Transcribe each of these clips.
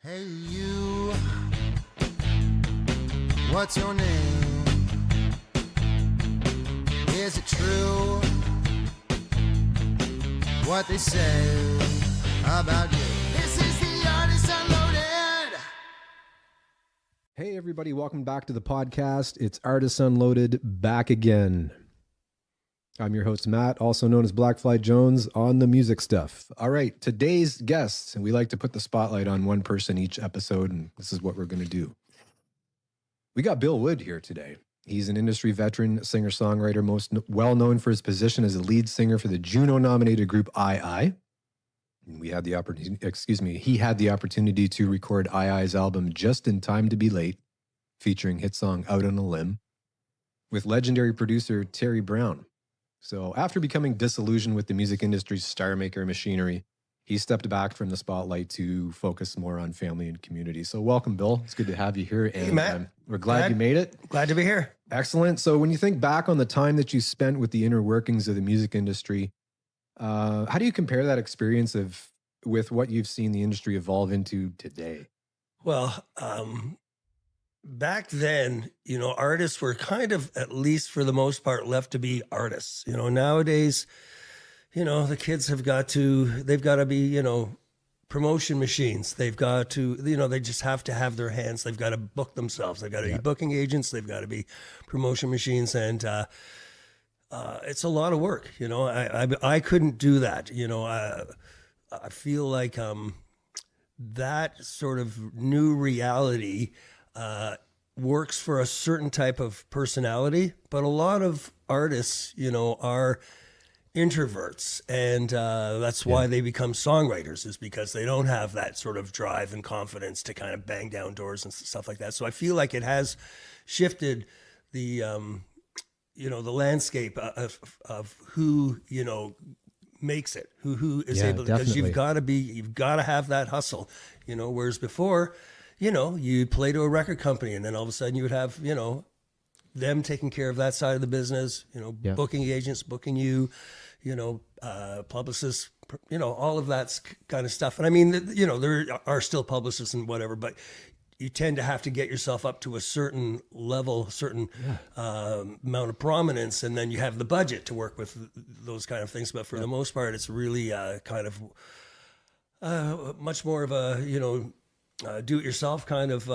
Hey you, what's your name? Is it true what they say about you? This is the Artist Unloaded. Hey everybody, welcome back to the podcast. It's Artists Unloaded back again. I'm your host, Matt, also known as Blackfly Jones on the music stuff. All right, today's guests, and we like to put the spotlight on one person each episode, and this is what we're going to do. We got Bill Wood here today. He's an industry veteran, singer-songwriter, most well known for his position as a lead singer for the Juno-nominated group II. We had the opportunity, he had the opportunity to record II's album Just in Time to Be Late, featuring hit song Out on a Limb, with legendary producer Terry Brown. So after becoming disillusioned with the music industry's star maker machinery, he stepped back from the spotlight to focus more on family and community. So welcome, Bill. It's good to have you here. And hey, Matt. We're glad you made it. Glad to be here. Excellent. So when you think back on the time that you spent with the inner workings of the music industry, how do you compare that experience with what you've seen the industry evolve into today? Well, back then, artists were kind of, at least for the most part, left to be artists. Nowadays, the kids they've got to be, promotion machines. They've got to, they just have to have their hands. They've got to book themselves. They've got to be booking agents. They've got to be promotion machines. And it's a lot of work. I couldn't do that. I feel like that sort of new reality works for a certain type of personality, but a lot of artists, are introverts, and that's why they become songwriters, is because they don't have that sort of drive and confidence to kind of bang down doors and stuff like that. So I feel like it has shifted the, the landscape of who, makes it, who is able to, because you've got to have that hustle, whereas before, you play to a record company and then all of a sudden you would have, them taking care of that side of the business, booking agents, booking you, publicists, all of that kind of stuff. And I mean, there are still publicists and whatever, but you tend to have to get yourself up to a certain level, certain amount of prominence, and then you have the budget to work with those kind of things. But for the most part, it's really kind of much more of a, do-it-yourself kind of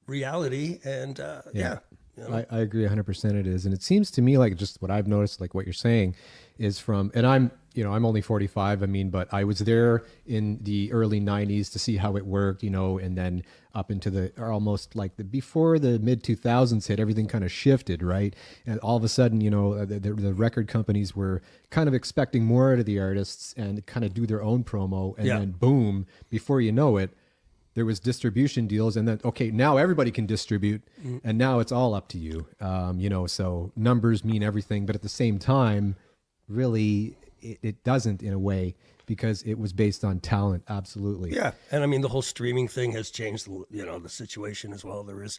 reality. And I agree 100% it is. And it seems to me like just what I've noticed, like what you're saying is and I'm only 45. But I was there in the early 90s to see how it worked, and then up into almost like before the mid 2000s hit, everything kind of shifted, right? And all of a sudden, the record companies were kind of expecting more out of the artists and kind of do their own promo. And then boom, before you know it, there was distribution deals, and then, okay, now everybody can distribute, and now it's all up to you. So numbers mean everything, but at the same time, really, it doesn't in a way, because it was based on talent, absolutely. Yeah, and I mean, the whole streaming thing has changed, the situation as well. There is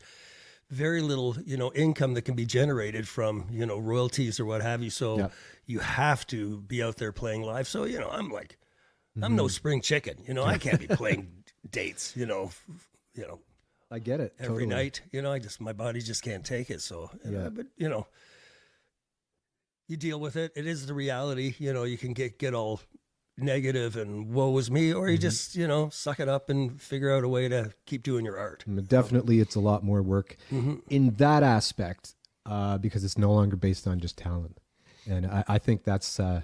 very little, income that can be generated from, royalties or what have you. So you have to be out there playing live. So, I'm like, I'm no spring chicken. I can't be playing dates, I get it every night. My body just can't take it. So, but you deal with it. It is the reality. You can get all negative and woe is me, or you just suck it up and figure out a way to keep doing your art. Definitely, it's a lot more work in that aspect because it's no longer based on just talent, and I think that's. I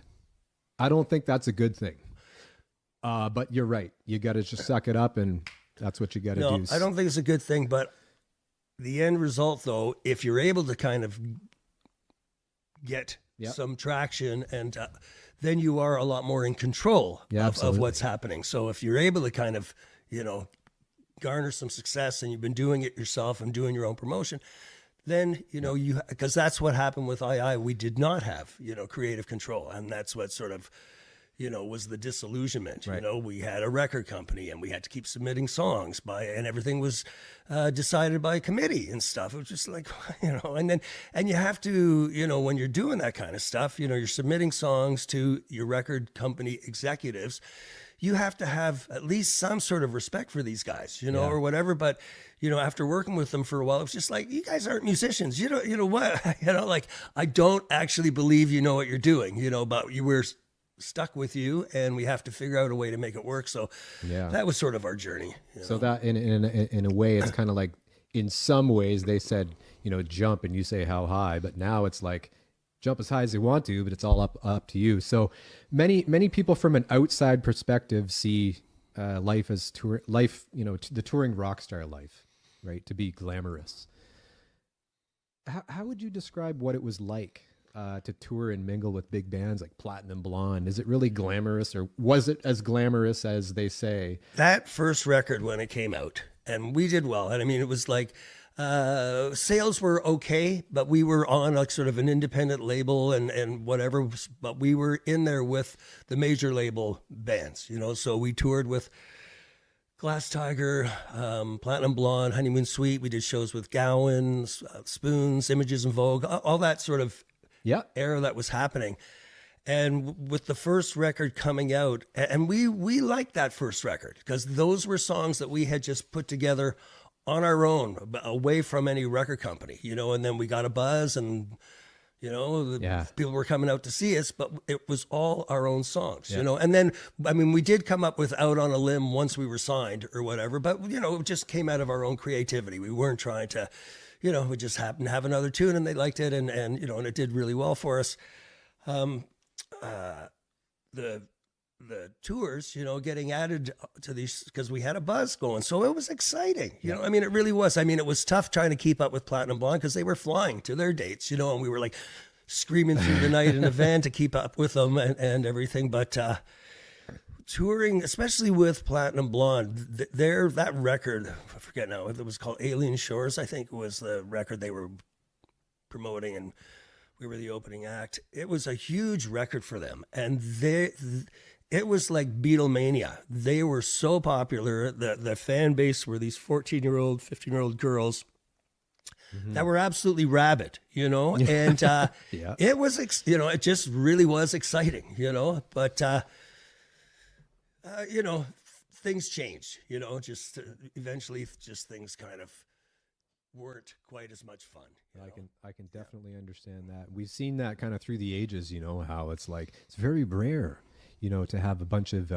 don't think that's a good thing. But you're right. You got to just suck it up, and that's what you got to do. I don't think it's a good thing, but the end result, though, if you're able to kind of get some traction, and then you are a lot more in control of what's happening. So if you're able to kind of, garner some success, and you've been doing it yourself and doing your own promotion, then, because that's what happened with II. We did not have, creative control, and that's what sort of, was the disillusionment. Right. We had a record company and we had to keep submitting songs and everything was decided by a committee and stuff. It was just like, and you have to, when you're doing that kind of stuff, you're submitting songs to your record company executives. You have to have at least some sort of respect for these guys, or whatever. But, after working with them for a while, it was just like, you guys aren't musicians. You know what? Like, I don't actually believe you know what you're doing, but we're stuck with you and we have to figure out a way to make it work. So that was sort of our journey. So that in a way, it's kind of like, in some ways they said, jump and you say how high, but now it's like, jump as high as you want to, but it's all up to you. So many people from an outside perspective see life as the touring rock star life, right? To be glamorous. How would you describe what it was like to tour and mingle with big bands like Platinum Blonde? Is it really glamorous, or was it as glamorous as they say? That first record when it came out, and we did well. And I mean, it was like, sales were okay, but we were on like sort of an independent label and whatever, but we were in there with the major label bands, so we toured with Glass Tiger, Platinum Blonde, Honeymoon Suite. We did shows with Gowan, Spoons, Images in Vogue, all that sort of era that was happening. And with the first record coming out, and we liked that first record because those were songs that we had just put together on our own, away from any record company, and then we got a buzz and, people were coming out to see us, but it was all our own songs, and then, I mean, we did come up with Out on a Limb once we were signed or whatever, but, it just came out of our own creativity. We weren't trying to, we just happened to have another tune and they liked it and and it did really well for us. The tours, getting added to these because we had a buzz going. So it was exciting. I mean, it really was. I mean, it was tough trying to keep up with Platinum Blonde because they were flying to their dates, and we were like screaming through the night in a van to keep up with them and everything. But touring, especially with Platinum Blonde, that record, I forget now, it was called Alien Shores, I think was the record they were promoting, and we were the opening act. It was a huge record for them. And it was like Beatlemania. They were so popular. The fan base were these 14-year-old, 15-year-old girls that were absolutely rabid, and it was, it just really was exciting, but, things changed, just eventually just things kind of weren't quite as much fun. I can definitely understand that. We've seen that kind of through the ages, how it's like, it's very rare, to have a bunch of,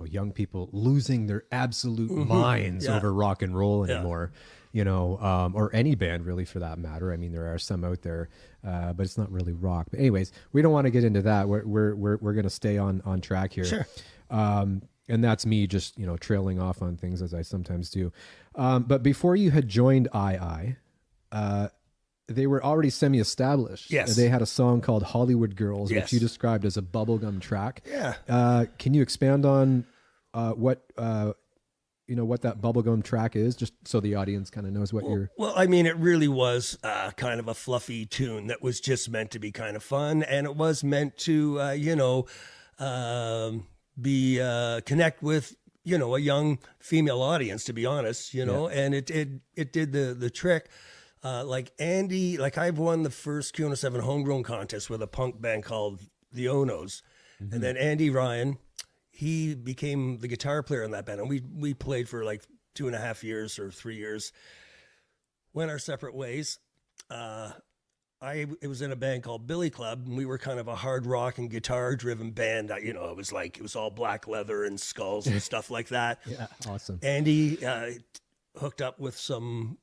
young people losing their absolute minds over rock and roll anymore, or any band really for that matter. I mean, there are some out there, but it's not really rock. But anyways, we don't want to get into that. We're going to stay on track here. Sure. And that's me just, trailing off on things as I sometimes do. But before you had joined II, they were already semi-established. Yes. They had a song called Hollywood Girls, Yes. which you described as a bubblegum track. Yeah. Can you expand on what that bubblegum track is, just so the audience kind of knows what you're... Well, I mean, it really was kind of a fluffy tune that was just meant to be kind of fun. And it was meant to, connect with, a young female audience, to be honest, and it did the trick. Like Andy, I've won the first Q107 homegrown contest with a punk band called the Onos. And then Andy Ryan, he became the guitar player in that band. And we played for like 2.5 years or 3 years, went our separate ways. It was in a band called Billy Club, and we were kind of a hard rock and guitar driven band. It was all black leather and skulls and stuff like that. Yeah, awesome. Andy hooked up with some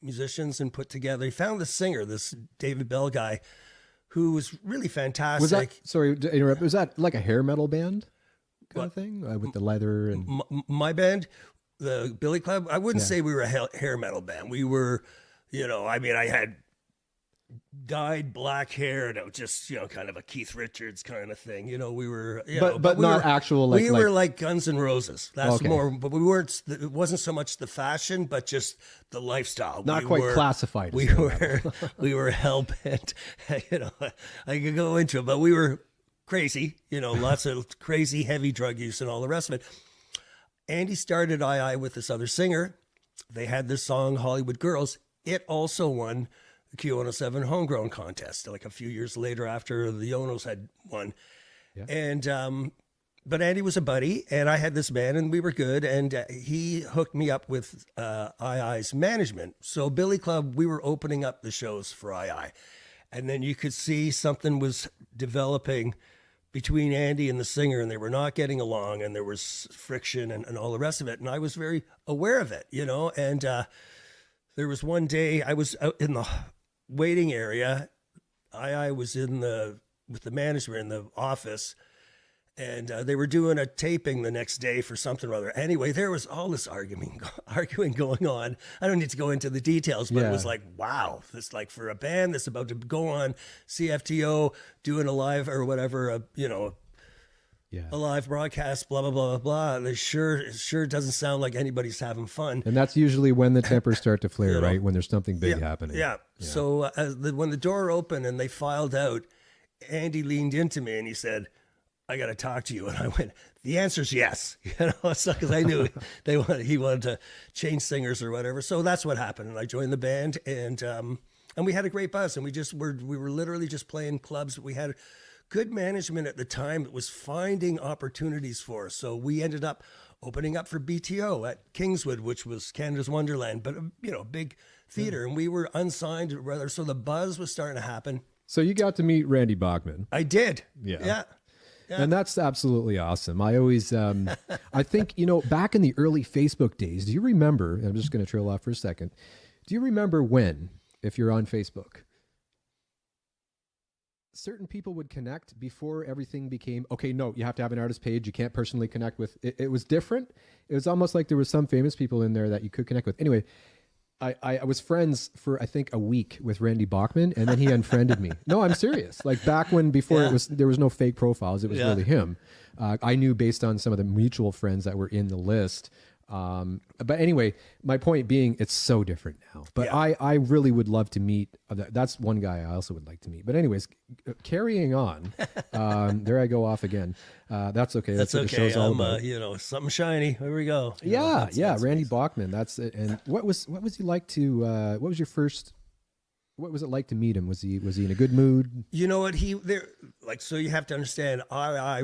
musicians and put together. He found the singer, this David Bell guy, who was really fantastic. Was that, sorry to interrupt, was that like a hair metal band kind of thing with the leather? And my band, the Billy Club, I wouldn't say we were a hair metal band. We were, I had dyed black hair and it was just, kind of a Keith Richards kind of thing. We were, but we not were, actual, like, we were like Guns N' Roses. That's okay. more, but we weren't, it wasn't so much the fashion, but just the lifestyle. Not quite classified. We were hell bent, I could go into it, but we were crazy, you know, lots of crazy heavy drug use and all the rest of it. Andy started I with this other singer. They had this song, Hollywood Girls. It also won the Q107 Homegrown Contest, like a few years later after the Yonos had won. Yeah. And, but Andy was a buddy, and I had this band, and we were good, and he hooked me up with II's management. So Billy Club, we were opening up the shows for II. And then you could see something was developing between Andy and the singer, and they were not getting along, and there was friction and all the rest of it. And I was very aware of it, you know. And there was one day I was out in the waiting area. I was with the management in the office, and they were doing a taping the next day for something or other. Anyway, there was all this arguing going on. I don't need to go into the details, but it was like, wow, this, like, for a band that's about to go on CFTO, doing a live or whatever, a live broadcast, blah, blah, blah, blah, blah. It sure doesn't sound like anybody's having fun. And that's usually when the tempers start to flare, right? When there's something big happening. Yeah. So when the door opened and they filed out, Andy leaned into me and he said, I got to talk to you. And I went, the answer's yes. You know, it's because I knew he wanted to change singers or whatever. So that's what happened. And I joined the band, and we had a great buzz, and we were literally just playing clubs. We had good management at the time that was finding opportunities for us. So we ended up opening up for BTO at Kingswood, which was Canada's Wonderland, but big theater, and we were unsigned rather. So the buzz was starting to happen. So you got to meet Randy Bachman. I did. Yeah. And that's absolutely awesome. I always, I think, back in the early Facebook days, do you remember, and I'm just going to trail off for a second. Do you remember when, if you're on Facebook, certain people would connect before everything became, okay, no, you have to have an artist page. You can't personally connect with, it was different. It was almost like there was some famous people in there that you could connect with. Anyway, I was friends for, I think, a week with Randy Bachman, and then he unfriended me. No, I'm serious. Like back when, before there was no fake profiles. It was really him. I knew based on some of the mutual friends that were in the list. But anyway, my point being, it's so different now. But I really would love to meet. That's one guy I also would like to meet. But anyways, carrying on. There I go off again. That's okay. That's what the show's all about. Something shiny. Here we go. That's Randy Bachman. That's it. And what was he like to? What was your first? What was it like to meet him? Was he in a good mood? You know what, so you have to understand,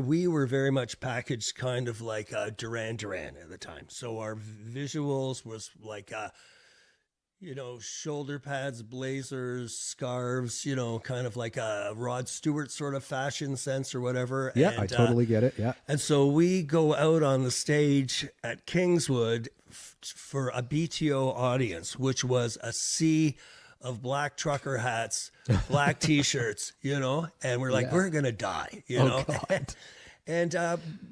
we were very much packaged kind of like Duran Duran at the time. So our visuals was like, shoulder pads, blazers, scarves, kind of like a Rod Stewart sort of fashion sense or whatever. Yeah, and, I totally get it. Yeah. And so we go out on the stage at Kingswood for a BTO audience, which was a sea of black trucker hats, black T-shirts, and we're like, we're gonna die, and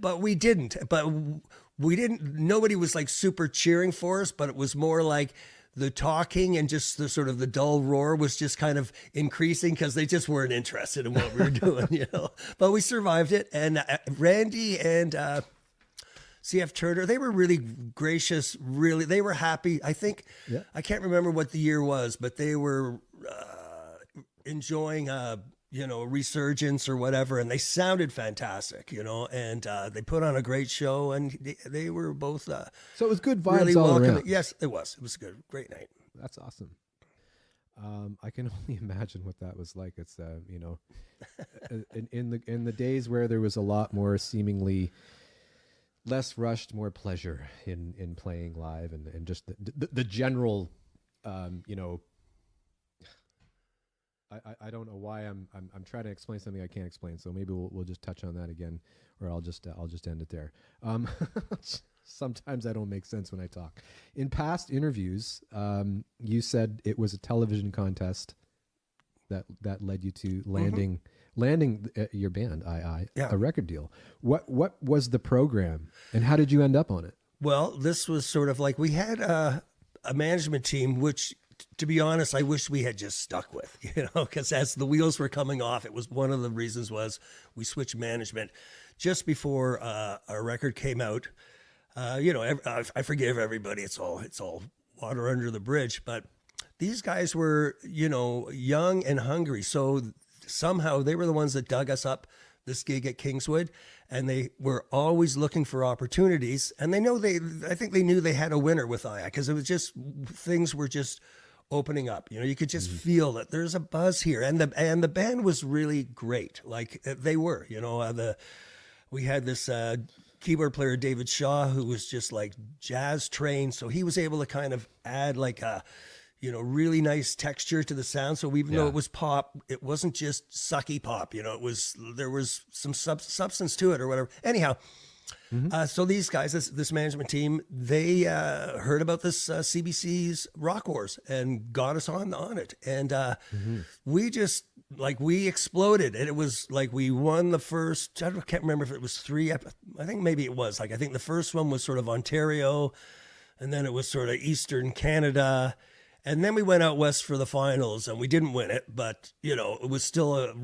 but we didn't. Nobody was like super cheering for us, but it was more like the talking and just the sort of the dull roar was just kind of increasing because they just weren't interested in what we were doing, But we survived it, and Randy and CF Turner, they were really gracious, they were happy. I think, I can't remember what the year was, but they were enjoying, a resurgence or whatever, and they sounded fantastic, and they put on a great show, and they were both so it was good vibes really all welcoming. around. Yes, it was. It was a great night. That's awesome. I can only imagine what that was like. It's, in the days where there was a lot more seemingly less rushed, more pleasure in playing live, and just the general, I don't know why I'm trying to explain something I can't explain. So maybe we'll just touch on that again, or I'll just end it there. Sometimes I don't make sense when I talk. In past interviews, you said it was a television contest that led you to landing your band, a record deal. What was the program, and how did you end up on it? Well, this was sort of like, we had a management team, which, to be honest, I wish we had just stuck with, because as the wheels were coming off, it was one of the reasons was we switched management just before our record came out. I forgive everybody. It's all water under the bridge, but these guys were, young and hungry. So somehow they were the ones that dug us up this gig at Kingswood, and they were always looking for opportunities. And I think they knew they had a winner with Aya, because it was just, things were just opening up. You know, you could just feel that there's a buzz here, and the band was really great. Like they were, you know, we had this keyboard player, David Shaw, who was just like jazz trained, so he was able to kind of add like a, you know, really nice texture to the sound. So even though it was pop, it wasn't just sucky pop. You know, there was some substance to it or whatever. Anyhow, so these guys, this management team, they heard about this CBC's Rock Wars and got us on it. And we just, like, we exploded. And it was like we won the first, I can't remember if it was I think maybe it was. Like, I think the first one was sort of Ontario, and then it was sort of Eastern Canada. And then we went out west for the finals, and we didn't win it, but, you know, it was still a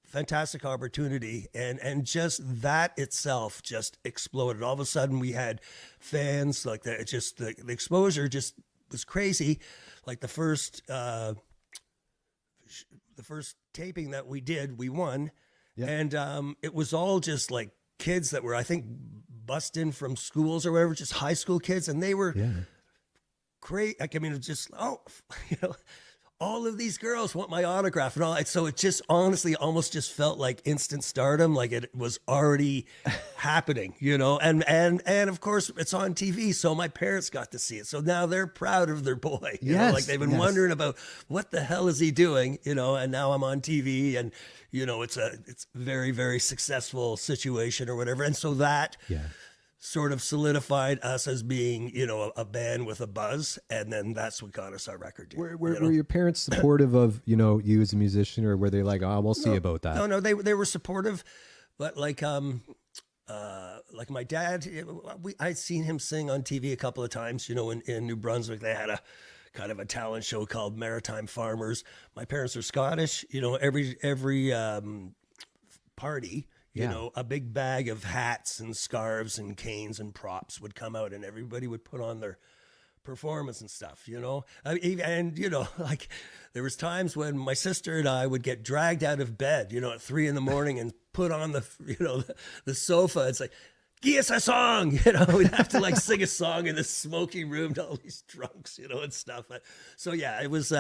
fantastic opportunity. And just that itself just exploded. All of a sudden we had fans, like that. It's just the exposure just was crazy. Like the first taping that we did, we won. Yeah. And it was all just like kids that were, I think, bussed in from schools or whatever, just high school kids. And they were great. Like, I mean, it's just, you know, all of these girls want my autograph and all. So it just honestly almost just felt like instant stardom. Like it was already happening, you know, and of course it's on TV. So my parents got to see it. So now they're proud of their boy. You know, like they've been wondering about what the hell is he doing, you know, and now I'm on TV, and, you know, it's very, very successful situation or whatever. And so that, sort of solidified us as being, you know, a band with a buzz, and then that's what got us our record deal. Were your parents supportive of, you know, you as a musician, or were they like, oh, we'll see about that? No, they were supportive, but like my dad, I'd seen him sing on TV a couple of times. You know, in New Brunswick, they had a kind of a talent show called Maritime Farmers. My parents are Scottish. You know, every party, you know, a big bag of hats and scarves and canes and props would come out, and everybody would put on their performance and stuff, you know. And, you know, like there was times when my sister and I would get dragged out of bed, you know, at 3 a.m. and put on the sofa. It's like, give us a song, you know. We'd have to like sing a song in this smoky room to all these drunks, you know, and stuff. So yeah, it was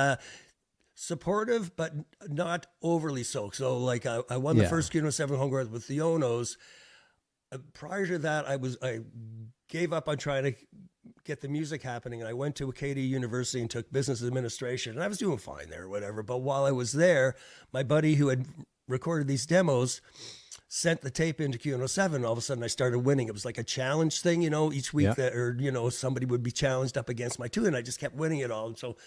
supportive, but not overly so. So like I won the first Kino 7 Homegrown with the Onos. Prior to that, I gave up on trying to get the music happening, and I went to Acadia University and took business administration, and I was doing fine there or whatever. But while I was there, my buddy who had recorded these demos sent the tape into Q107. All of a sudden I started winning. It was like a challenge thing, you know, each week somebody would be challenged up against my tune, and I just kept winning it all. And so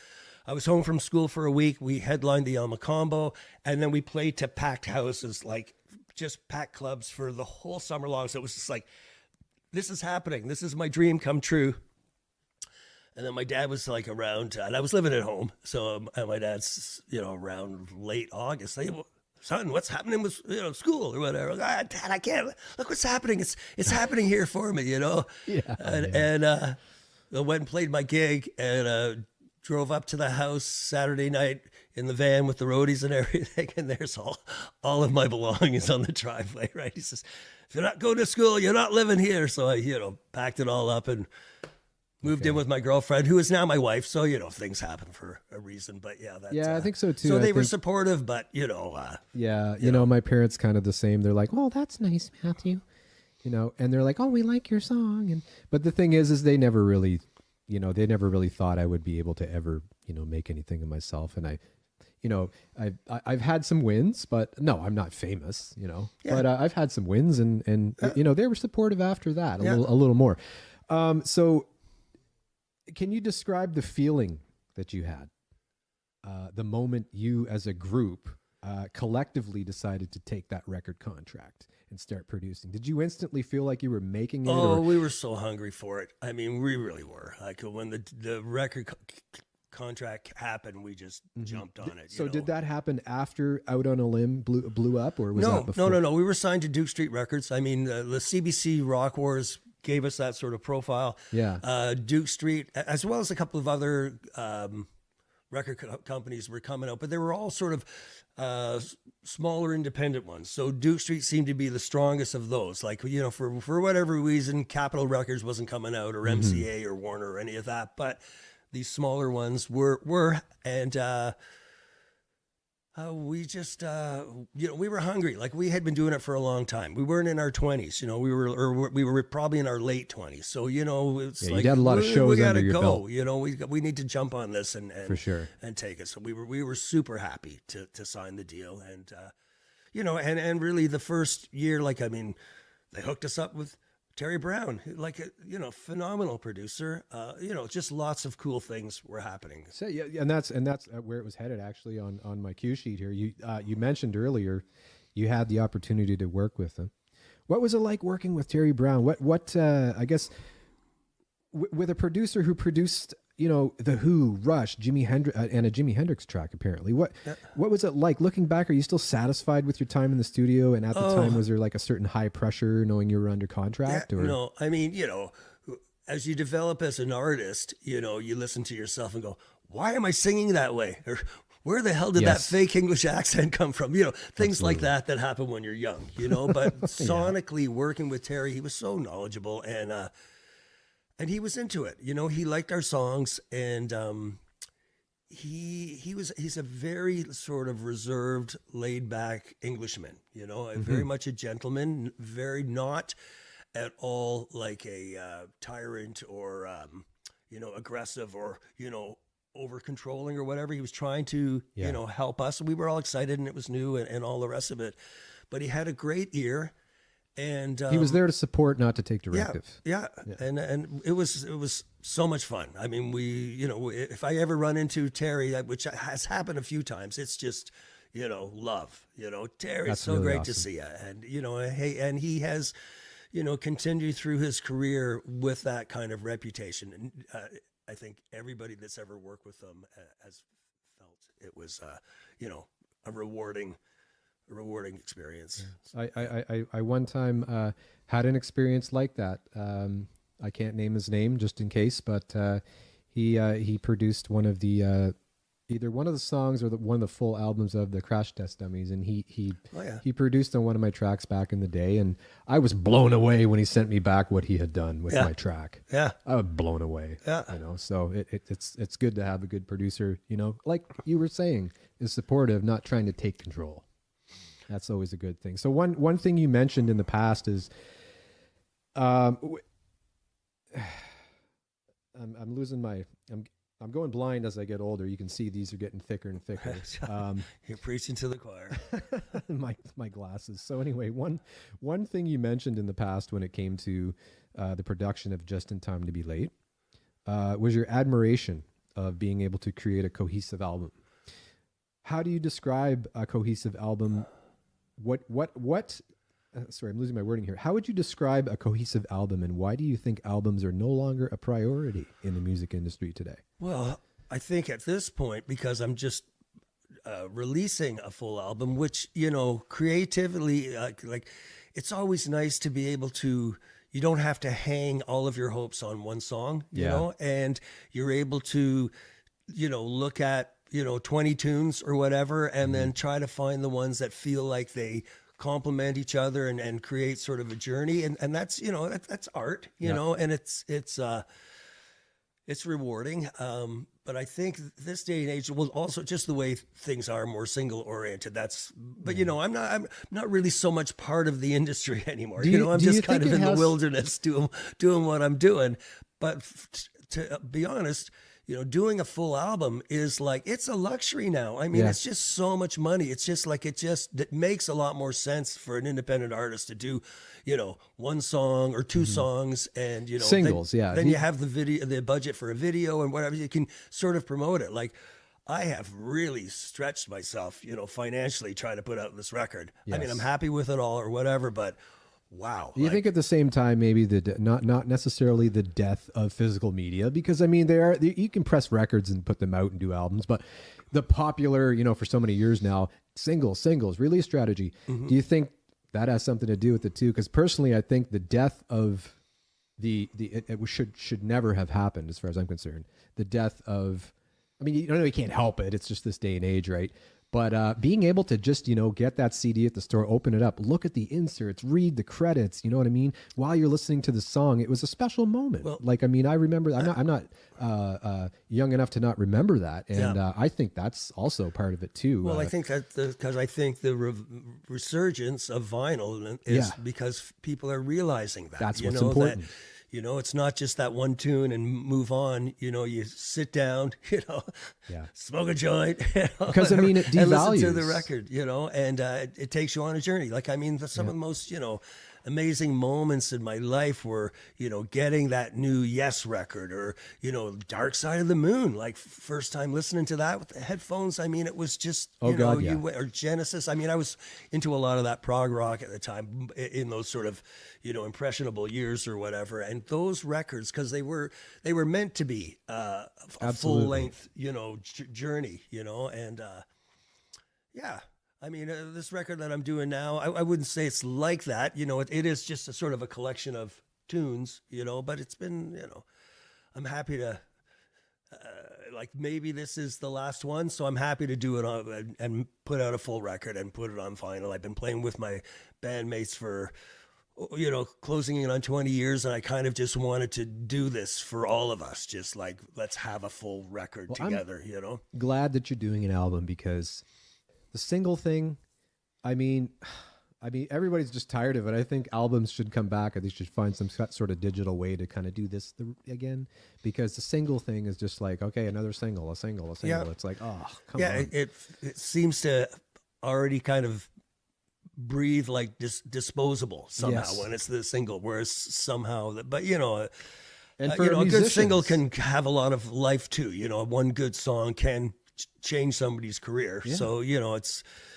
I was home from school for a week. We headlined the Alma Combo, and then we played to packed houses, like just packed clubs for the whole summer long. So it was just like, this is happening. This is my dream come true. And then my dad was like around, and I was living at home. So my dad's, you know, around late August. Son, what's happening with, you know, school or whatever? Dad, I can't, look what's happening. It's happening here for me, you know? And I went and played my gig, and drove up to the house Saturday night in the van with the roadies and everything. And there's all of my belongings on the driveway, right? He says, if you're not going to school, you're not living here. So I, you know, packed it all up and moved in with my girlfriend, who is now my wife. So, you know, things happen for a reason, but I think so too. So they were supportive, but you know, you know, my parents kind of the same. They're like, oh, that's nice, Matthew, you know, and they're like, oh, we like your song. But the thing is they never really, you know, they never really thought I would be able to ever, you know, make anything of myself. And I've had some wins, but no, I'm not famous, you know, but I've had some wins, and you know, they were supportive after that a little more. So can you describe the feeling that you had, the moment you as a group collectively decided to take that record contract and start producing? Did you instantly feel like you were making it? Oh, we were so hungry for it. I mean, we really were. Like when the record contract happened, we just jumped on it. So did that happen after Out on a Limb blew up, or was that before? No. We were signed to Duke Street Records. I mean, the CBC Rock Wars gave us that sort of profile. Yeah. Duke Street, as well as a couple of other companies were coming out, but they were all sort of smaller independent ones. So Duke Street seemed to be the strongest of those. Like, you know, for whatever reason, Capitol Records wasn't coming out, or MCA or Warner or any of that, but these smaller ones were, and we just, you know, we were hungry. Like, we had been doing it for a long time. We weren't in our 20s, you know, we were probably in our late 20s. So, you know, it's Yeah, like, you had a lot of shows we gotta under your go, belt. you know, we need to jump on this and For sure. and take it. So we were super happy to sign the deal. And, you know, and really the first year, like, I mean, they hooked us up with Terry Brown, like a, you know, phenomenal producer. You know, just lots of cool things were happening. So yeah, and that's where it was headed actually on my cue sheet here. You mentioned earlier you had the opportunity to work with him. What was it like working with Terry Brown? What I guess with a producer who produced, you know, The Who, Rush, Jimi Hendrix, and a Jimi Hendrix track apparently. What was it like looking back? Are you still satisfied with your time in the studio? And at the time, was there like a certain high pressure knowing you were under contract? Yeah, Or no, I mean, you know, as you develop as an artist, you know, you listen to yourself and go, why am I singing that way? Or where the hell did Yes. that fake English accent come from? You know, things like that happen when you're young, you know, but sonically working with Terry, he was so knowledgeable and he was into it. You know, he liked our songs, and he's a very sort of reserved, laid back Englishman, you know, very much a gentleman, very not at all like a tyrant or, you know, aggressive or, you know, over controlling or whatever. He was trying to, you know, help us. We were all excited and it was new and all the rest of it, but he had a great ear. And he was there to support, not to take directive. Yeah. And it was so much fun. I mean, you know, if I ever run into Terry, which has happened a few times, it's just, you know, love. You know, Terry, That's it's so really great awesome. to see you. And, you know, hey, and he has, you know, continued through his career with that kind of reputation. And I think everybody that's ever worked with him has felt it was, you know, a rewarding experience. I one time had an experience like that. I can't name his name just in case, but he produced one of the either one of the songs or one of the full albums of the Crash Test Dummies, and he produced on one of my tracks back in the day, and I was blown away when he sent me back what he had done with my track. Yeah, I was blown away. Yeah, you know, so it's good to have a good producer. You know, like you were saying, is supportive, not trying to take control. That's always a good thing. So one thing you mentioned in the past is, I'm losing my, I'm going blind as I get older. You can see these are getting thicker and thicker. You're preaching to the choir. my glasses. So anyway, one thing you mentioned in the past when it came to the production of Just in Time to Be Late was your admiration of being able to create a cohesive album. How do you describe a cohesive album? Sorry, I'm losing my wording here. How would you describe a cohesive album, and why do you think albums are no longer a priority in the music industry today? Well, I think at this point, because I'm just releasing a full album, which, you know, creatively, like it's always nice to be able to, you don't have to hang all of your hopes on one song, you know, and you're able to, you know, look at, you know, 20 tunes or whatever, and then try to find the ones that feel like they complement each other and create sort of a journey. And that's, you know, that's art, you know, and it's rewarding. But I think this day and age, well, also just the way things are more single oriented, but you know, I'm not really so much part of the industry anymore. I'm just kind of in the wilderness doing what I'm doing. But to be honest, you know, doing a full album is like, it's a luxury now. I mean, it's just so much money. It's just like, it makes a lot more sense for an independent artist to do, you know, one song or two songs and, you know, singles. Then you have the budget for a video and whatever, you can sort of promote it. Like, I have really stretched myself, you know, financially trying to put out this record. I mean, I'm happy with it all or whatever, but wow. You think at the same time, maybe not necessarily the death of physical media, because I mean, you can press records and put them out and do albums, but the popular, you know, for so many years now, singles, release strategy. Do you think that has something to do with it too? Because personally, I think the death of it should never have happened, as far as I'm concerned. The death of I mean, you know, you can't help it. It's just this day and age, right? But being able to just, you know, get that CD at the store, open it up, look at the inserts, read the credits, you know what I mean? While you're listening to the song, it was a special moment. Well, like, I mean, I remember, I'm not young enough to not remember that. And I think that's also part of it too. Well, I think that because I think the resurgence of vinyl is because people are realizing that. That's you what's know, important. That, you know, it's not just that one tune and move on. You know, you sit down, you know, smoke a joint. You know, because I mean, it and listen to devalues the record, you know, and it takes you on a journey. Like, I mean, some of the most, you know, amazing moments in my life were, you know, getting that new Yes record or, you know, Dark Side of the Moon. Like, first time listening to that with the headphones. I mean, it was just, or Genesis. I mean, I was into a lot of that prog rock at the time in those sort of, you know, impressionable years or whatever. And those records, because they were meant to be a full length, you know, journey, you know, and I mean, this record that I'm doing now, I wouldn't say it's like that. You know, it is just a sort of a collection of tunes, you know, but it's been, you know, I'm happy to, like, maybe this is the last one. So I'm happy to do it on and put out a full record and put it on vinyl. I've been playing with my bandmates for, you know, closing in on 20 years. And I kind of just wanted to do this for all of us. Just like, let's have a full record together, you know? Glad that you're doing an album because the single thing, I mean, everybody's just tired of it. I think albums should come back, or they should find some sort of digital way to kind of do this again, because the single thing is just like, okay, another single, a single. Yeah. It's like, oh, come on. Yeah, it seems to already kind of breathe like disposable somehow when it's the single, whereas somehow, but you know, and for you know, a good single can have a lot of life too. You know, one good song can change somebody's career. So, you know,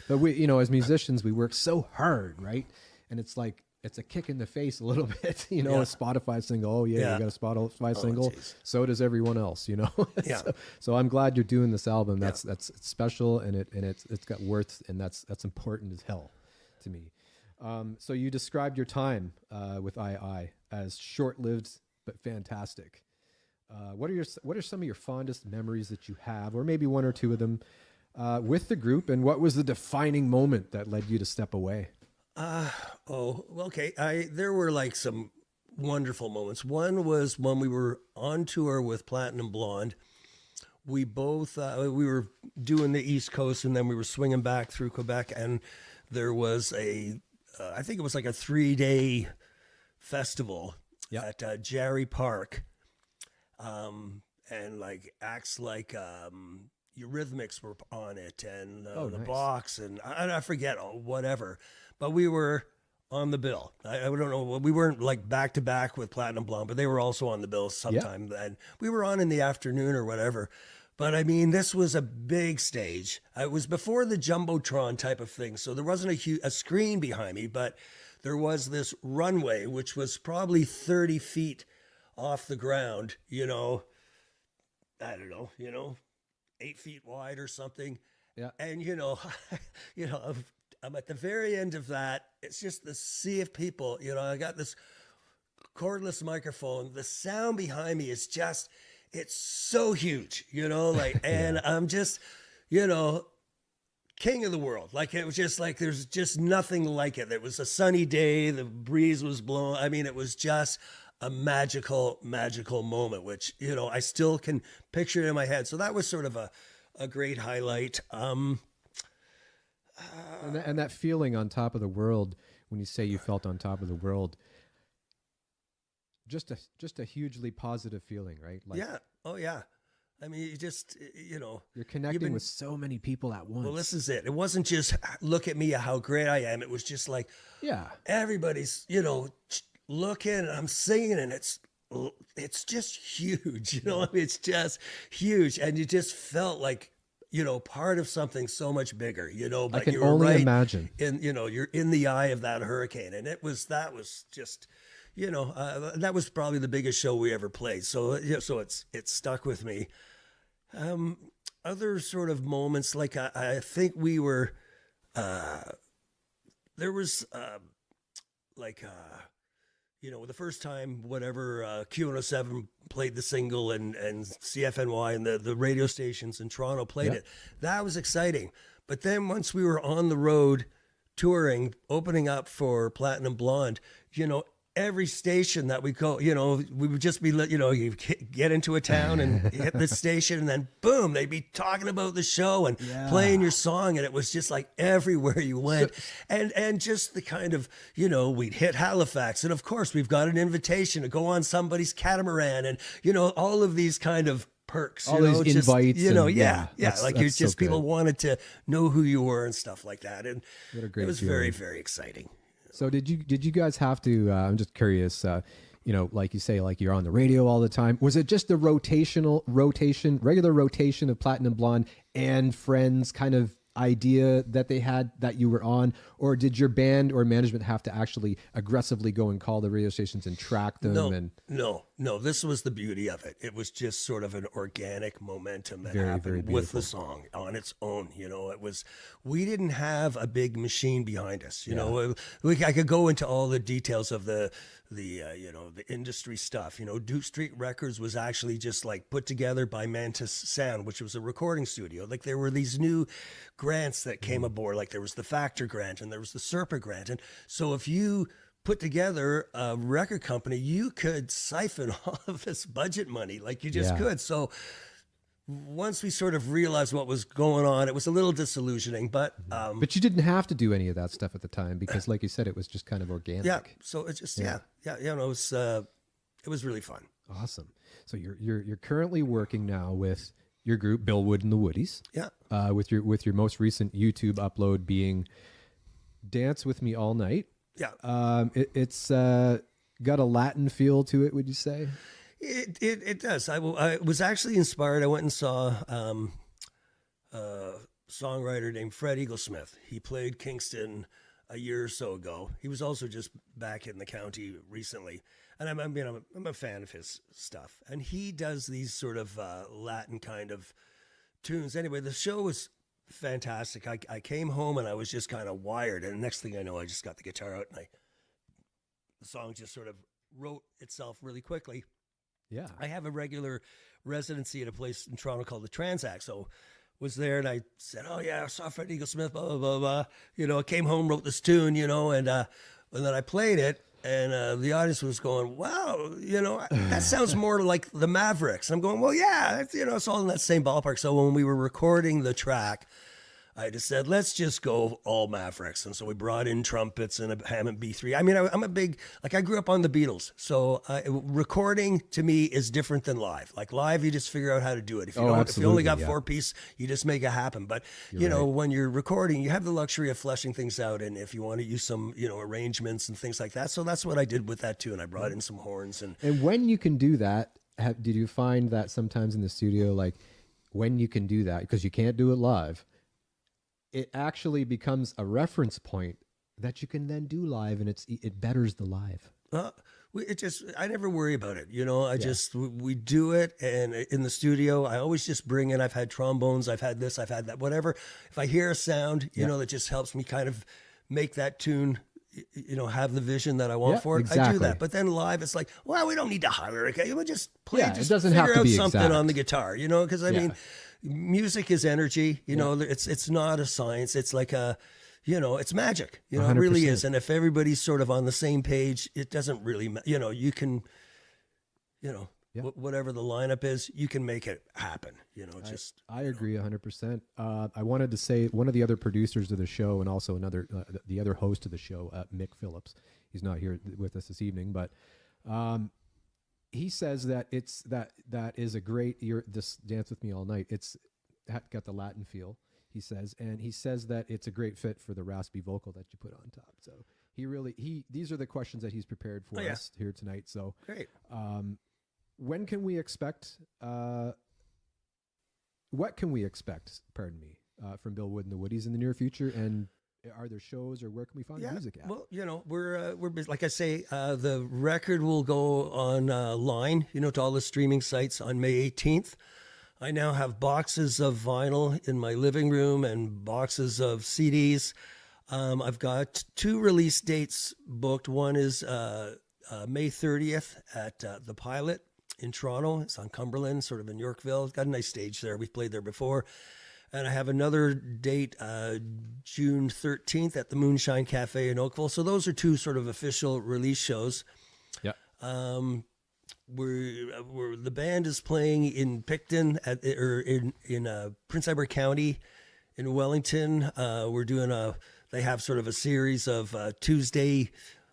but we, you know, as musicians, we work so hard, right? And it's like, it's a kick in the face a little bit, you know, a Spotify single. Oh yeah, you got a Spotify single. Geez. So does everyone else, you know? Yeah. so I'm glad you're doing this album. That's it's special, and it's got worth, and that's important as hell to me. So you described your time with II as short-lived but fantastic. What are some of your fondest memories that you have, or maybe one or two of them, with the group, and what was the defining moment that led you to step away? Okay. There were like some wonderful moments. One was when we were on tour with Platinum Blonde. We both we were doing the East Coast, and then we were swinging back through Quebec, and there was I think it was like a 3-day festival at Jarry Park. And like acts like Eurythmics were on it, and the nice. Box, and I forget whatever, but we were on the bill. I don't know, we weren't like back to back with Platinum Blonde, but they were also on the bill sometime, and we were on in the afternoon or whatever. But I mean, this was a big stage. It was before the Jumbotron type of thing, so there wasn't a screen behind me, but there was this runway which was probably 30 feet off the ground, you know, I don't know, you know, 8 feet wide or something. Yeah. And, you know, I'm at the very end of that. It's just the sea of people, you know, I got this cordless microphone. The sound behind me is just, it's so huge, you know, like, and I'm just, you know, king of the world. Like, it was just like, there's just nothing like it. It was a sunny day. The breeze was blowing. I mean, it was just a magical moment, which, you know, I still can picture it in my head. So that was sort of a great highlight. And that feeling on top of the world, when you say you felt on top of the world, just a hugely positive feeling, right? Like, yeah. Oh yeah. I mean, you just, you know, you're connecting with so many people at once. Well, this is it. It wasn't just look at me, how great I am. It was just like, everybody's, you know, looking, I'm singing, and it's just huge, you know. I mean, it's just huge, and you just felt like, you know, part of something so much bigger, you know. But I can you were only imagine, and you know, you're in the eye of that hurricane, and that was just, you know, that was probably the biggest show we ever played. So so it's stuck with me. Other sort of moments, like I think we were, there was like. you know, the first time whatever Q107 played the single and CFNY and the radio stations in Toronto played Yeah. it, that was exciting. But then once we were on the road touring, opening up for Platinum Blonde, you know, every station that we go, you know, we would just be, you know, you get into a town and hit the station and then boom, they'd be talking about the show and playing your song. And it was just like everywhere you went. And just the kind of, you know, we'd hit Halifax. And of course, we've got an invitation to go on somebody's catamaran and, you know, all of these kind of perks, All you know, these just, invites you know, and- yeah. that's- Like you're that's so just, people good. wanted to know who you were and stuff like that. And What a great it was feeling. very, very exciting. So did you guys have to? I'm just curious. You know, like you say, like you're on the radio all the time. Was it just the regular rotation of Platinum Blonde and Friends kind of idea that they had that you were on, or did your band or management have to actually aggressively go and call the radio stations and track them? No. This was the beauty of it. It was just sort of an organic momentum that Very, happened very with beautiful. the song on its own. You know, we didn't have a big machine behind us. You know, I could go into all the details of the you know, the industry stuff. You know, Duke Street Records was actually just like put together by Mantis Sound, which was a recording studio. Like there were these new grants that came aboard. Like there was the Factor grant and there was the Serpa grant. And so if you put together a record company, you could siphon all of this budget money like you just Yeah. could. So once we sort of realized what was going on, it was a little disillusioning, but But you didn't have to do any of that stuff at the time because, like you said, it was just kind of organic. yeah. So it's just yeah. You know, it was really fun. Awesome. So you're currently working now with your group, Bill Wood and the Woodies. Yeah. With your most recent YouTube upload being "Dance with Me All Night." Yeah. It's got a Latin feel to it. Would you say? It does. I was actually inspired. I went and saw a songwriter named Fred Eaglesmith. He played Kingston a year or so ago. He was also just back in the county recently, and I'm a fan of his stuff. And he does these sort of Latin kind of tunes. Anyway, the show was fantastic. I came home and I was just kind of wired, and the next thing I know, I just got the guitar out and the song just sort of wrote itself really quickly. Yeah. I have a regular residency at a place in Toronto called the Transact. So was there and I said, oh yeah, I saw Fred Eaglesmith, blah, blah, blah, blah. You know, I came home, wrote this tune, you know, and then I played it and the audience was going, wow, you know, that sounds more like the Mavericks. I'm going, well, yeah, you know, it's all in that same ballpark. So when we were recording the track, I just said, let's just go all Mavericks. And so we brought in trumpets and a Hammond B3. I mean, I'm a big, like I grew up on the Beatles. So recording to me is different than live. Like live, you just figure out how to do it. If you, if you only absolutely, got yeah. 4-piece, you just make it happen. But, you know, when you're recording, you have the luxury of fleshing things out. And if you want to use some, you know, arrangements and things like that. So that's what I did with that too. And I brought in some horns and And when you can do that, did you find that sometimes in the studio, like when you can do that, because you can't do it live, it actually becomes a reference point that you can then do live, and it betters the live. I never worry about it. You know, we do it. And in the studio, I always just bring in, I've had trombones, I've had this, I've had that, whatever. If I hear a sound, you know, that just helps me kind of make that tune, you know, have the vision that I want Yeah, for it. I do exactly. that. But then live, it's like, well, we don't need to hire it. We'll just play, Yeah, it just doesn't figure have to out be something exact. on the guitar, you know, because I Yeah. mean, music is energy, you know, it's not a science. It's like you know, it's magic, you know, it really 100%. is. And if everybody's sort of on the same page, it doesn't really, you know, you can, you know, whatever the lineup is, you can make it happen, you know, just. I agree 100%. I wanted to say one of the other producers of the show and also the other host of the show, Mick Phillips. He's not here with us this evening, but he says that that is a great. This Dance with Me All Night. It's got the Latin feel. He says, and he says that it's a great fit for the raspy vocal that you put on top. So these are the questions that he's prepared for us here tonight. So Great. when can we expect? What can we expect? Pardon me, from Bill Wood and the Woodies in the near future, and are there shows or where can we find music at? Well, you know, we're busy. Like I say, the record will go on line, you know, to all the streaming sites on May 18th. I now have boxes of vinyl in my living room and boxes of CDs. I've got 2 release dates booked. One is May 30th at the Pilot in Toronto. It's on Cumberland, sort of in Yorkville. It's got a nice stage there. We've played there before. And I have another date, June 13th at the Moonshine Cafe in Oakville. So those are two sort of official release shows. Yeah. We're the band is playing in Picton in Prince Edward County in Wellington. They have sort of a series of Tuesday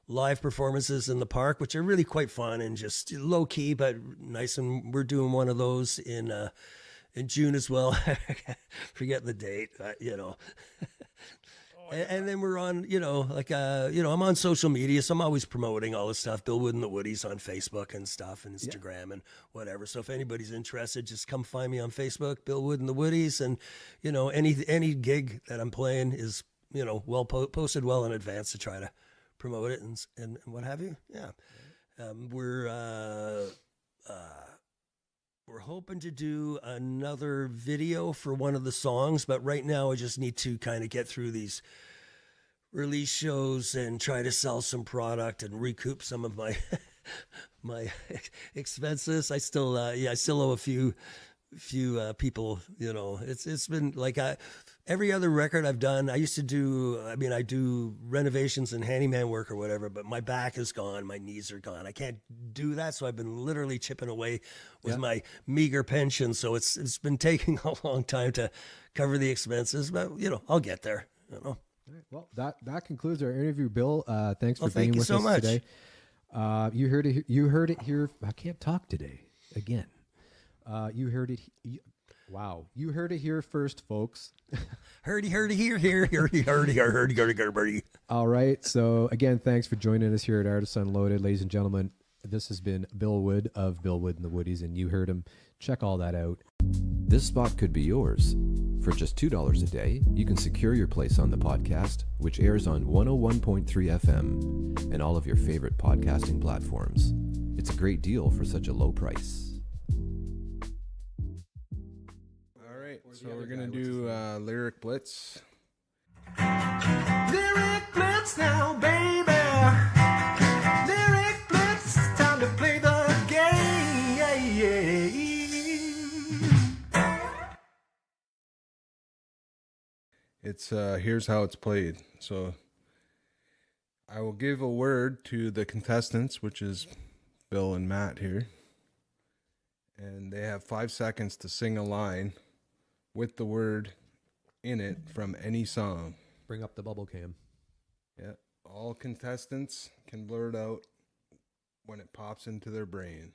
live performances in the park, which are really quite fun and just low key but nice. And we're doing one of those in June as well. Forget the date, And then we're on, I'm on social media, so I'm always promoting all this stuff. Bill Wood and the Woodies on Facebook and stuff, and Instagram and whatever. So if anybody's interested, just come find me on Facebook, Bill Wood and the Woodies, and any gig that I'm playing is well posted well in advance to try to promote it and what have you. Yeah, we're hoping to do another video for one of the songs, but right now I just need to kind of get through these release shows and try to sell some product and recoup some of my expenses. I still owe a few people. It's been like every other record I've done. I do renovations and handyman work or whatever, but my back is gone, my knees are gone. I can't do that, so I've been literally chipping away with my meager pension. So it's been taking a long time to cover the expenses, but I'll get there. All right. Well, that concludes our interview, Bill. Thanks for being thank you with so us much. today. You heard it here. I can't talk today again. You heard it. Wow. You heard it here first, folks. Herdy. All right. So again, thanks for joining us here at Artists Unloaded, ladies and gentlemen. This has been Bill Wood of Bill Wood and the Woodies, and you heard him. Check all that out. This spot could be yours. For just $2 a day, you can secure your place on the podcast, which airs on 101.3 FM and all of your favorite podcasting platforms. It's a great deal for such a low price. All right, so we're going to do Lyric Blitz. Lyric Blitz now, baby. Lyric Blitz, time to play the game. It's here's how it's played. So I will give a word to the contestants, which is Bill and Matt here. And they have 5 seconds to sing a line with the word in it from any song. Bring up the bubble cam. Yeah. All contestants can blurt out when it pops into their brain.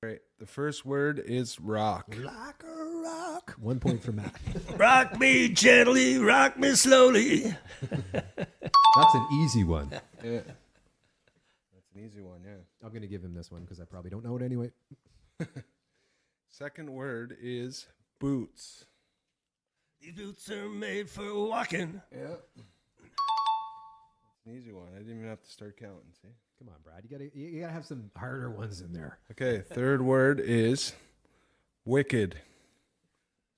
All right. The first word is rock. Like a rock. 1 point for Matt. Rock me gently, rock me slowly. That's an easy one. Yeah. That's an easy one, yeah. I'm going to give him this one because I probably don't know it anyway. Second word is boots. These boots are made for walking. Yeah. That's an easy one. I didn't even have to start counting, see? Come on, Brad. You gotta have some harder ones in there. Okay, third word is wicked.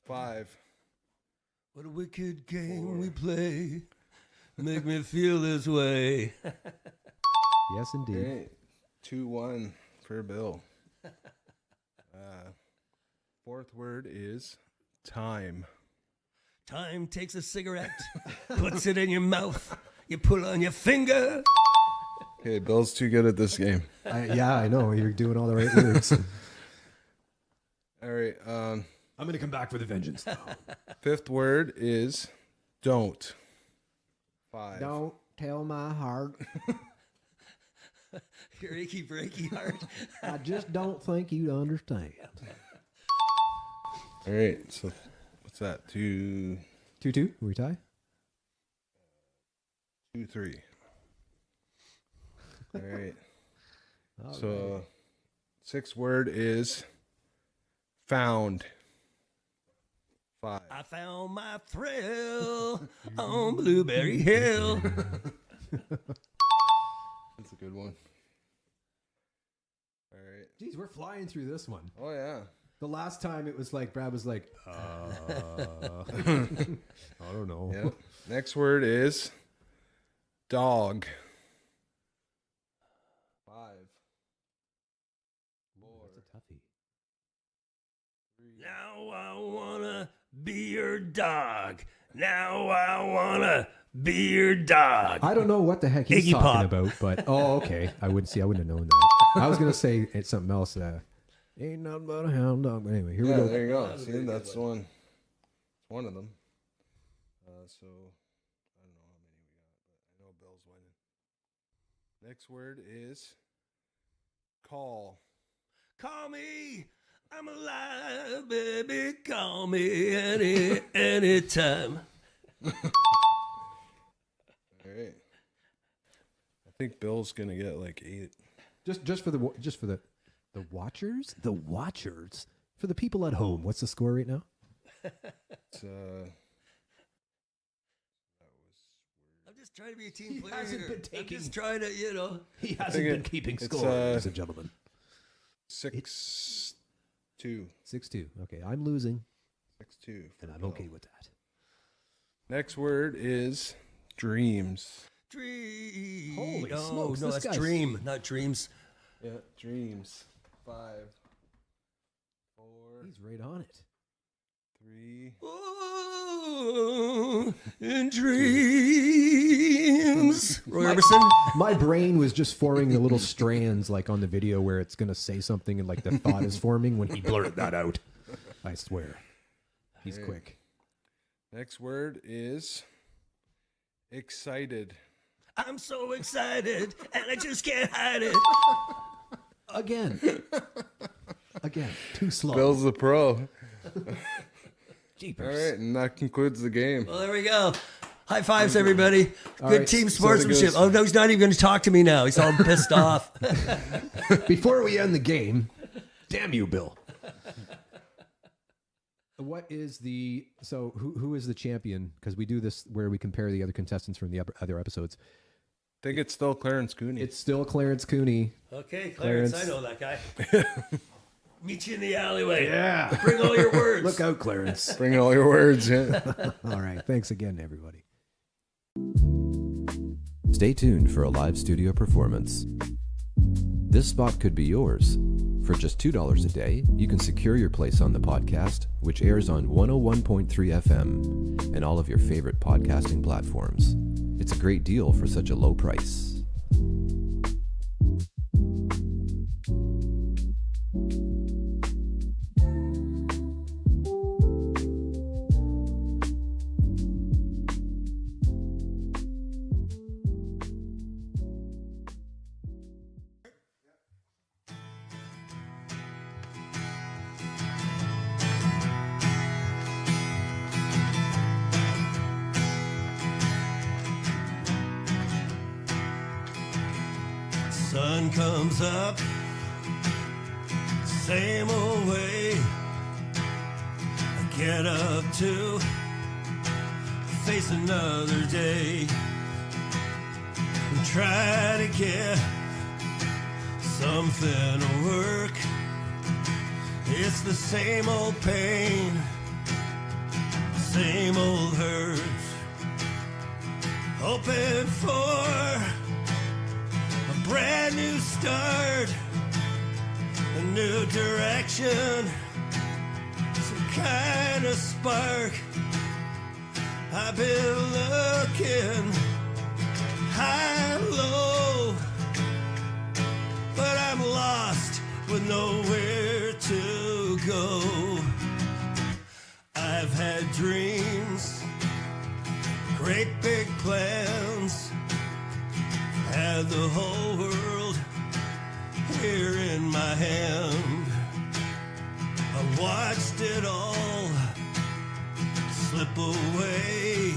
5. What a wicked game we play. Make me feel this way. Yes, indeed. Okay. 2-1 for Bill. Fourth word is time. Time takes a cigarette, puts it in your mouth. You pull on your finger. Okay, Bill's too good at this game. I know. You're doing all the right words. All right. I'm going to come back with a vengeance. Fifth word is don't. 5. Don't tell my heart. Your achy breaky heart. I just don't think you'd understand. All right. So what's that? 2, 2-2. We tie? 2-3. All right. All So right. sixth word is found. 5. I found my thrill on Blueberry Hill. That's a good one. All right. Geez, we're flying through this one. Oh yeah. The last time it was like, Brad was like, I don't know. Yep. Next word is dog. 5. Toughie. Now I wanna be your dog. Now I wanna be your dog. I don't know what the heck he's Iggy talking Pop. about, but okay. I wouldn't have known that. I was gonna say it's something else. Ain't nothing but a hound dog. But anyway, here we Yeah, go. there you go. See, that's one. It's one of them. So I don't know how many we got, but I know Bill's winning. Next word is call. Call me. I'm alive, baby. Call me anytime. All right. I think Bill's gonna get like 8. Just for the watchers, for the people at home. What's the score right now? It's, I'm just trying to be a team He player. hasn't here. been I'm taking- just trying to, He hasn't think been it- keeping it's, score, ladies and gentlemen. 6-2. 6-2. Okay, I'm losing, 6-2. for and I'm Bill. okay with that. Next word is dreams. Dream. Holy no, smokes, no, this that's guy's- dream, not dreams. Yeah, dreams. 5, 4, He's right on it. 3. Ooh, in dreams. Roy Orbison. My brain was just forming the little strands, like on the video where it's going to say something and like the thought is forming when he blurted that out. I swear. He's quick. Next word is excited. I'm so excited and I just can't hide it. Again. Too slow. Bill's the pro. All Jeepers. right, and that concludes the game. Well, there we go. High fives, everybody. Good right, team so it sportsmanship. goes- Oh, no, he's not even going to talk to me now. He's all pissed off. Before we end the game, damn you, Bill. What is who is the champion? Because we do this where we compare the other contestants from the other episodes. I think it's still Clarence Cooney. It's still Clarence Cooney. Okay, Clarence, Clarence. I know that guy. Meet you in the alleyway. Yeah. Bring all your words. Look out, Clarence. Bring all your words. Yeah. All right. Thanks again, everybody. Stay tuned for a live studio performance. This spot could be yours. For just $2 a day, you can secure your place on the podcast, which airs on 101.3 FM and all of your favorite podcasting platforms. It's a great deal for such a low price. Sun comes up, same old way. I get up to face another day and try to get something to work. It's the same old pain, same old hurt. Hoping for a brand new start, a new direction, some kind of spark. I've been looking high and low, but I'm lost with nowhere to go. I've had dreams, great big plans, had the whole world here in my hand. I watched it all slip away.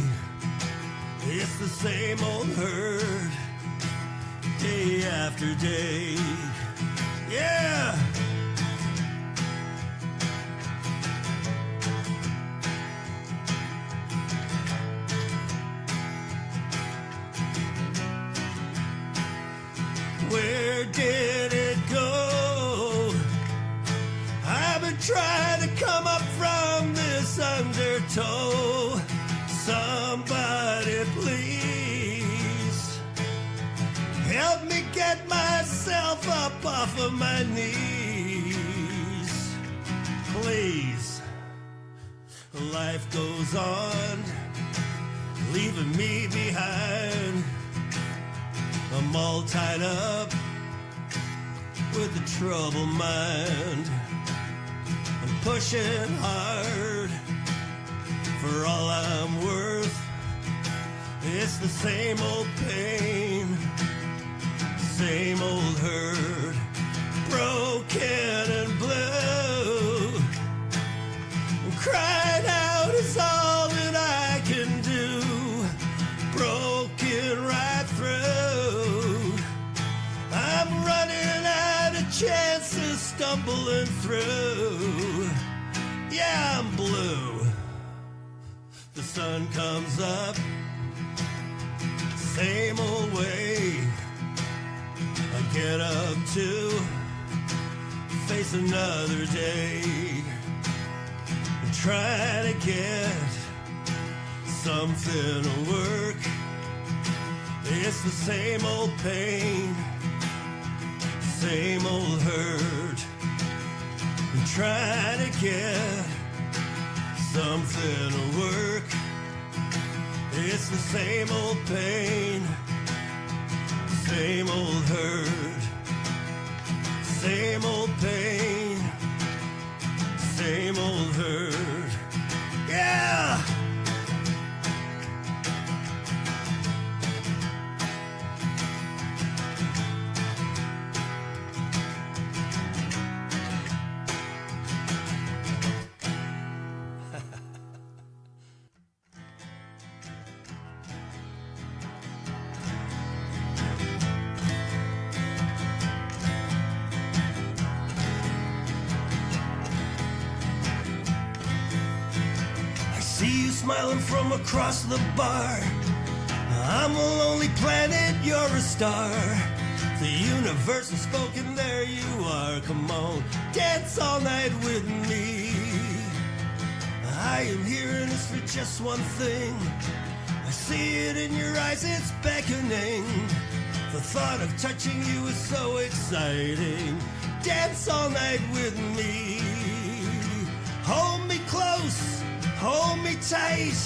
It's the same old hurt, day after day. Yeah! Where did it go? I've been trying to come up from this undertow. Somebody please help me get myself up off of my knees. please. Life goes on, leaving me behind. I'm all tied up with a troubled mind. I'm pushing hard for all I'm worth. It's the same old pain, same old hurt, broken and blue. Crying out is all that I can do, broken right through. I'm running out of chances, stumbling through. Yeah, I'm blue. The sun comes up, same old way. I get up to face another day. I'm trying to get something to work. It's the same old pain, same old hurt. I'm trying to get something to work. It's the same old pain, same old hurt, same old pain, same old hurt. Yeah! See you smiling from across the bar. I'm a lonely planet, you're a star. The universe has spoken, there you are. Come on, dance all night with me. I am here and it's for just one thing. I see it in your eyes, it's beckoning. The thought of touching you is so exciting. Dance all night with me. Hold me close, hold me tight,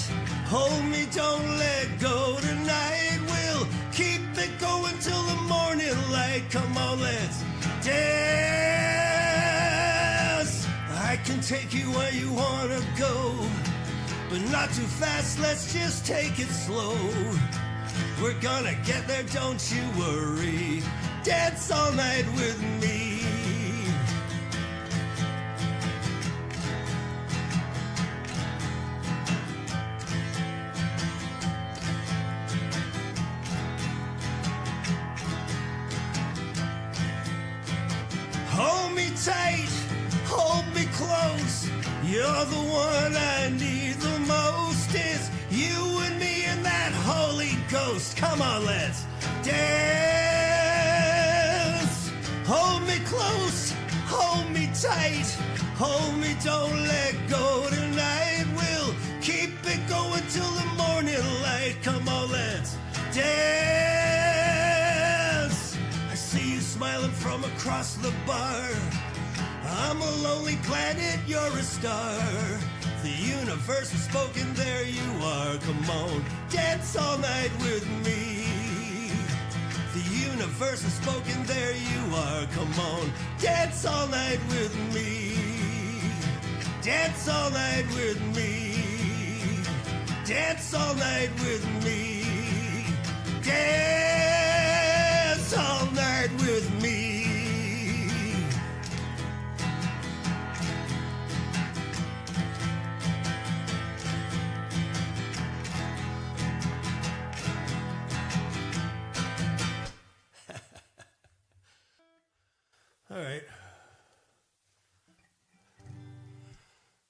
hold me, don't let go tonight. We'll keep it going till the morning light. Come on, let's dance. I can take you where you wanna go, but not too fast, let's just take it slow. We're gonna get there, don't you worry. Dance all night with me. Hold me tight, hold me close. You're the one I need the most. It's you and me and that Holy Ghost. Come on, let's dance. Hold me close, hold me tight, hold me, don't let go tonight. We'll keep it going till the morning light. Come on, let's dance. I see you smiling from across the bar. I'm a lonely planet, you're a star. The universe has spoken, there you are. Come on, dance all night with me. The universe has spoken, there you are. Come on, dance all night with me. Dance all night with me. Dance all night with me. Dance all night with me. All right.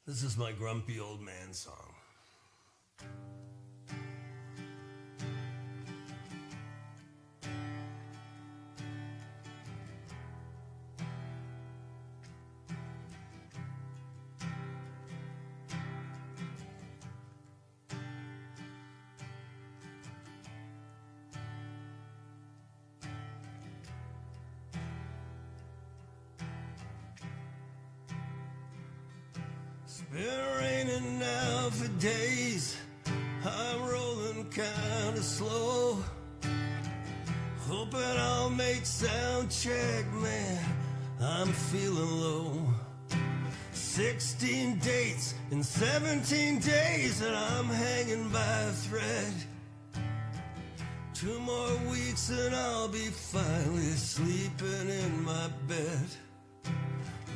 This is my grumpy old man song. Been raining now for days. I'm rolling kinda slow. Hoping I'll make sound check, man. I'm feeling low. 16 dates in 17 days, and I'm hanging by a thread. 2 more weeks and I'll be finally sleeping in my bed.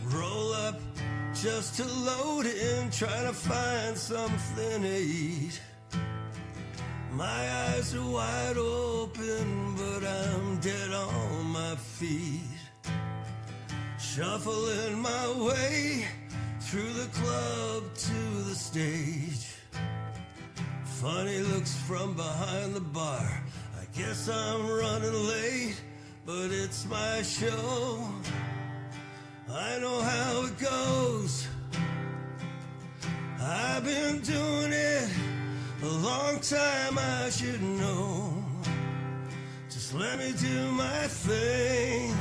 Roll up just to load in, trying to find something to eat. My eyes are wide open, but I'm dead on my feet. Shuffling my way through the club to the stage. Funny looks from behind the bar. I guess I'm running late, but it's my show. I know how it goes. I've been doing it a long time, I should know. Just let me do my thing.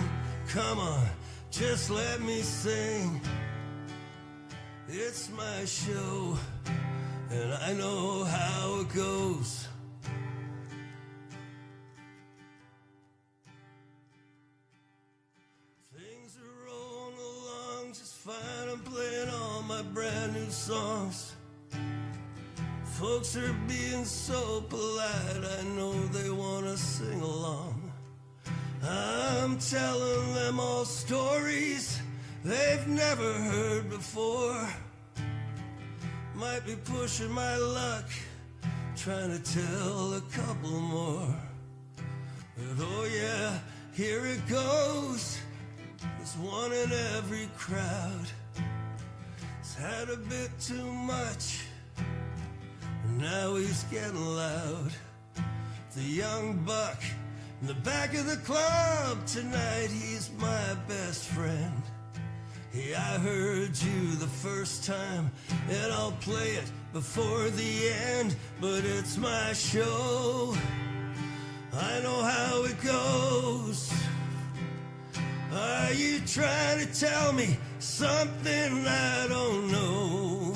Come on, just let me sing. It's my show, and I know how it goes. Things are rolling along just fine. I'm playing all my brand new songs. Folks are being so polite, I know they want to sing along. I'm telling them all stories they've never heard before. Might be pushing my luck, trying to tell a couple more. But oh yeah, here it goes. There's one in every crowd. He's had a bit too much, and now he's getting loud. The young buck in the back of the club tonight, he's my best friend. Hey, I heard you the first time, and I'll play it before the end, but it's my show. I know how it goes. Are you trying to tell me something I don't know?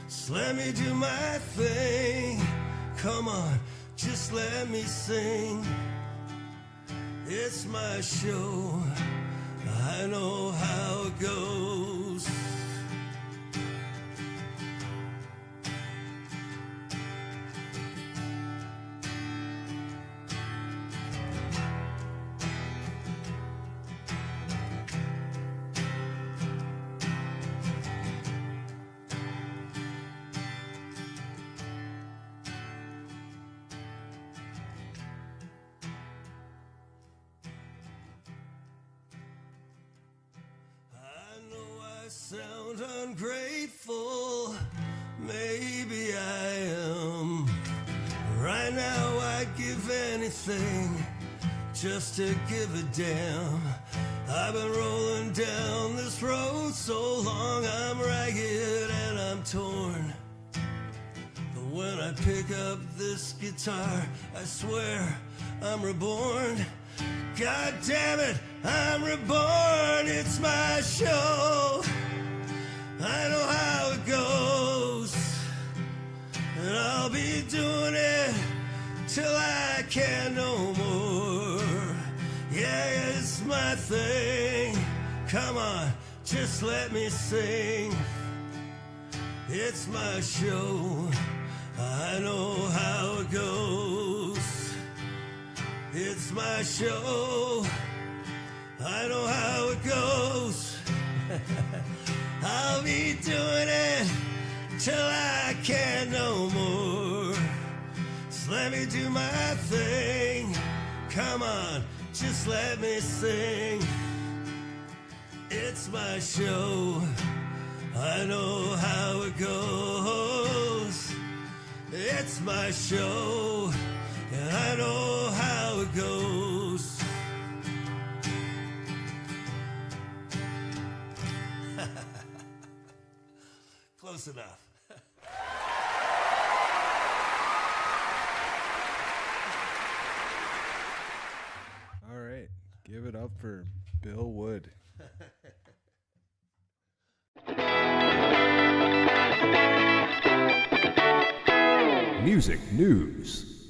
Just let me do my thing. Come on, just let me sing. It's my show. I know how it goes. Sound ungrateful, maybe I am. Right now I'd give anything just to give a damn. I've been rolling down this road so long, I'm ragged and I'm torn. But when I pick up this guitar, I swear I'm reborn. God damn it, I'm reborn, it's my show. I know how it goes, and I'll be doing it till I can no more. Yeah, it's my thing. Come on, just let me sing. It's my show. I know how it goes. It's my show. I know how it goes. I'll be doing it till I can't no more. Just let me do my thing. Come on, just let me sing. It's my show. I know how it goes. It's my show, and I know how it goes. Close enough. All right. Give it up for Bill Wood. Music News.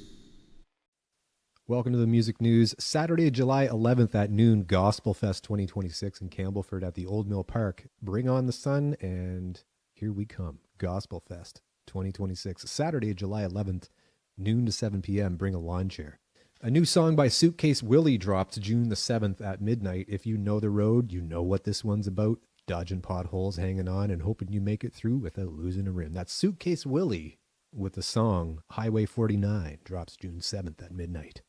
Welcome to the Music News. Saturday, July 11th at noon, Gospel Fest 2026 in Campbellford at the Old Mill Park. Bring on the sun, and here we come. Gospel Fest 2026. Saturday, July 11th, noon to 7 p.m. Bring a lawn chair. A new song by Suitcase Willie drops June the 7th at midnight. If you know the road, you know what this one's about. Dodging potholes, hanging on, and hoping you make it through without losing a rim. That's Suitcase Willie with the song Highway 49. Drops June 7th at midnight.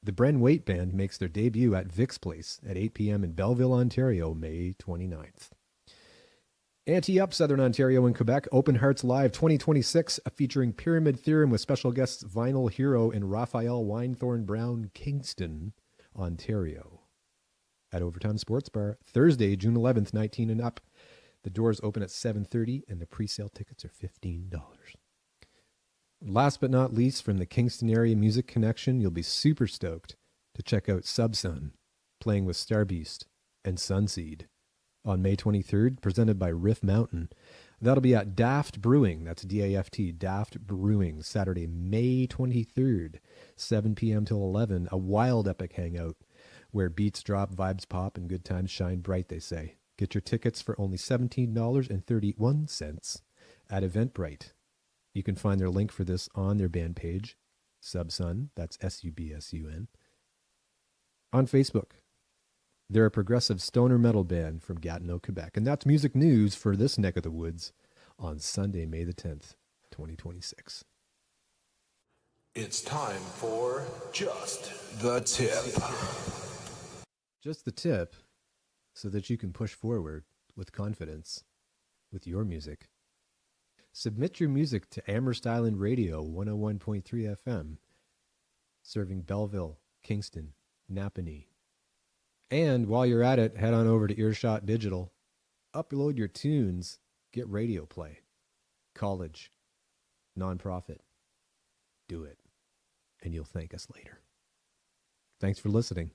The Bren Waite Band makes their debut at Vic's Place at 8 p.m. in Belleville, Ontario, May 29th. Anti-Up, Southern Ontario and Quebec, Open Hearts Live 2026, featuring Pyramid Theorem with special guests Vinyl Hero and Raphael Winethorn Brown, Kingston, Ontario. At Overtime Sports Bar, Thursday, June 11th, 19 and up. The doors open at 7:30 and the pre-sale tickets are $15. Last but not least, from the Kingston Area Music Connection, you'll be super stoked to check out Subsun, playing with Starbeast and Sunseed on May 23rd, presented by Riff Mountain. That'll be at Daft Brewing, that's D-A-F-T, Daft Brewing, Saturday, May 23rd, 7 p.m. till 11, a wild epic hangout where beats drop, vibes pop, and good times shine bright, they say. Get your tickets for only $17.31 at Eventbrite. You can find their link for this on their band page, Subsun, that's S-U-B-S-U-N, on Facebook. They're a progressive stoner metal band from Gatineau, Quebec. And that's music news for this neck of the woods on Sunday, May the 10th, 2026. It's time for Just the Tip. Just the tip so that you can push forward with confidence with your music. Submit your music to Amherst Island Radio 101.3 FM, serving Belleville, Kingston, Napanee. And while you're at it, head on over to Earshot Digital. Upload your tunes, get radio play. College, nonprofit. Do it, and you'll thank us later. Thanks for listening.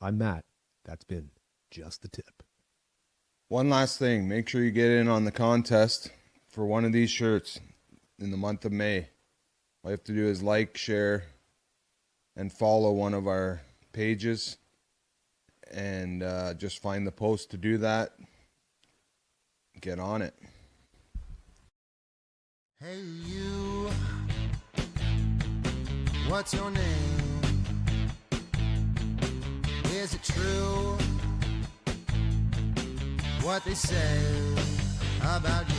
I'm Matt. That's been Just the Tip. One last thing, make sure you get in on the contest for one of these shirts in the month of May. All you have to do is like, share, and follow one of our pages, and just find the post to do that. Get on it. Hey you, what's your name? Is it true what they say about you?